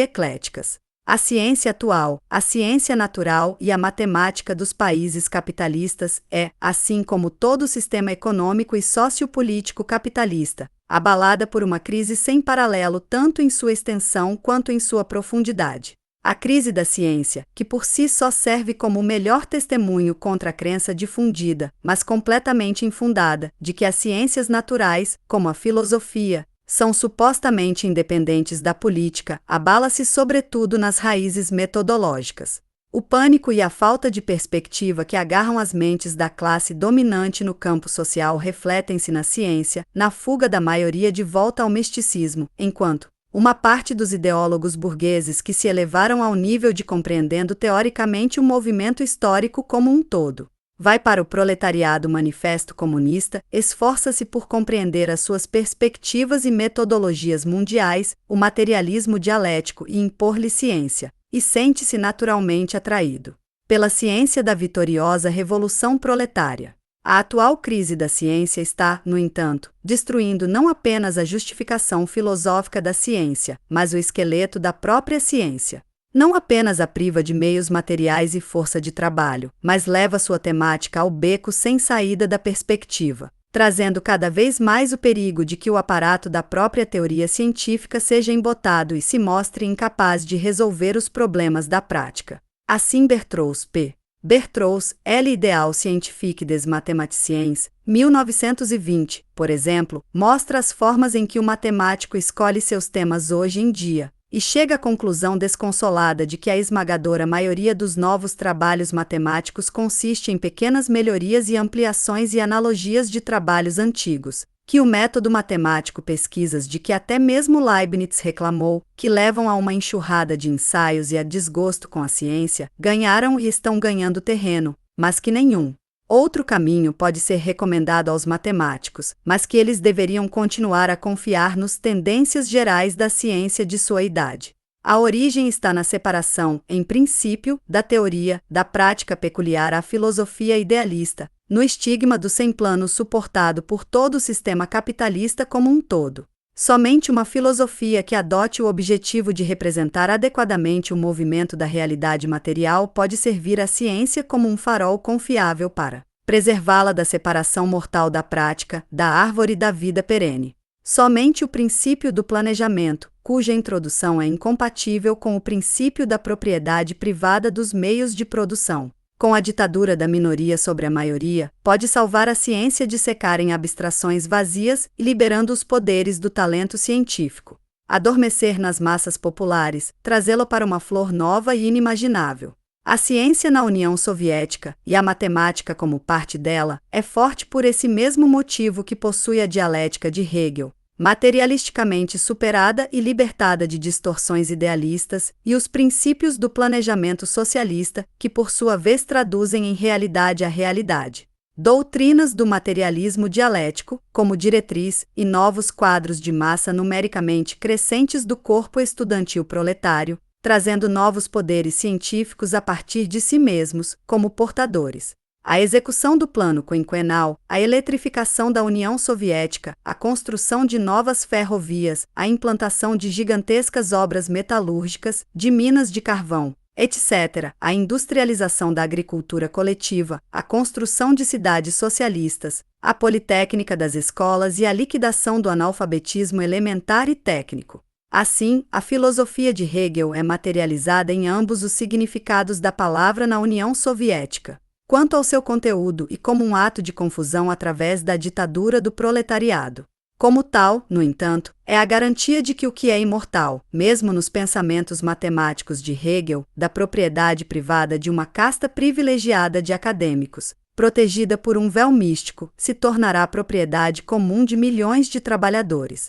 ecléticas. A ciência atual, a ciência natural e a matemática dos países capitalistas é, assim como todo o sistema econômico e sociopolítico capitalista, abalada por uma crise sem paralelo tanto em sua extensão quanto em sua profundidade. A crise da ciência, que por si só serve como o melhor testemunho contra a crença difundida, mas completamente infundada, de que as ciências naturais, como a filosofia, são supostamente independentes da política, abala-se sobretudo nas raízes metodológicas. O pânico e a falta de perspectiva que agarram as mentes da classe dominante no campo social refletem-se na ciência, na fuga da maioria de volta ao misticismo, enquanto uma parte dos ideólogos burgueses que se elevaram ao nível de compreendendo teoricamente o movimento histórico como um todo, vai para o proletariado manifesto comunista, esforça-se por compreender as suas perspectivas e metodologias mundiais, o materialismo dialético e impor-lhe ciência, e sente-se naturalmente atraído pela ciência da vitoriosa revolução proletária. A atual crise da ciência está, no entanto, destruindo não apenas a justificação filosófica da ciência, mas o esqueleto da própria ciência. Não apenas a priva de meios materiais e força de trabalho, mas leva sua temática ao beco sem saída da perspectiva, trazendo cada vez mais o perigo de que o aparato da própria teoria científica seja embotado e se mostre incapaz de resolver os problemas da prática. Assim Bertrous P. Bertrous, L. Ideal scientifique des mathématiciens, 1920, por exemplo, mostra as formas em que o matemático escolhe seus temas hoje em dia, e chega à conclusão desconsolada de que a esmagadora maioria dos novos trabalhos matemáticos consiste em pequenas melhorias e ampliações e analogias de trabalhos antigos, que o método matemático pesquisas de que até mesmo Leibniz reclamou, que levam a uma enxurrada de ensaios e a desgosto com a ciência, ganharam e estão ganhando terreno, mas que nenhum outro caminho pode ser recomendado aos matemáticos, mas que eles deveriam continuar a confiar nos tendências gerais da ciência de sua idade. A origem está na separação, em princípio, da teoria, da prática peculiar à filosofia idealista, no estigma do sem-plano suportado por todo o sistema capitalista como um todo. Somente uma filosofia que adote o objetivo de representar adequadamente o movimento da realidade material pode servir à ciência como um farol confiável para preservá-la da separação mortal da prática, da árvore da vida perene. Somente o princípio do planejamento, cuja introdução é incompatível com o princípio da propriedade privada dos meios de produção, com a ditadura da minoria sobre a maioria, pode salvar a ciência de secar em abstrações vazias e liberando os poderes do talento científico. Adormecer nas massas populares, trazê-lo para uma flor nova e inimaginável. A ciência na União Soviética, e a matemática como parte dela, é forte por esse mesmo motivo que possui a dialética de Hegel, materialisticamente superada e libertada de distorções idealistas, e os princípios do planejamento socialista, que por sua vez traduzem em realidade a realidade. Doutrinas do materialismo dialético, como diretriz, e novos quadros de massa numericamente crescentes do corpo estudantil proletário, trazendo novos poderes científicos a partir de si mesmos, como portadores. A execução do plano quinquenal, a eletrificação da União Soviética, a construção de novas ferrovias, a implantação de gigantescas obras metalúrgicas, de minas de carvão, etc., a industrialização da agricultura coletiva, a construção de cidades socialistas, a politécnica das escolas e a liquidação do analfabetismo elementar e técnico. Assim, a filosofia de Hegel é materializada em ambos os significados da palavra na União Soviética. Quanto ao seu conteúdo e como um ato de confusão através da ditadura do proletariado. Como tal, no entanto, é a garantia de que o que é imortal, mesmo nos pensamentos matemáticos de Hegel, da propriedade privada de uma casta privilegiada de acadêmicos, protegida por um véu místico, se tornará propriedade comum de milhões de trabalhadores.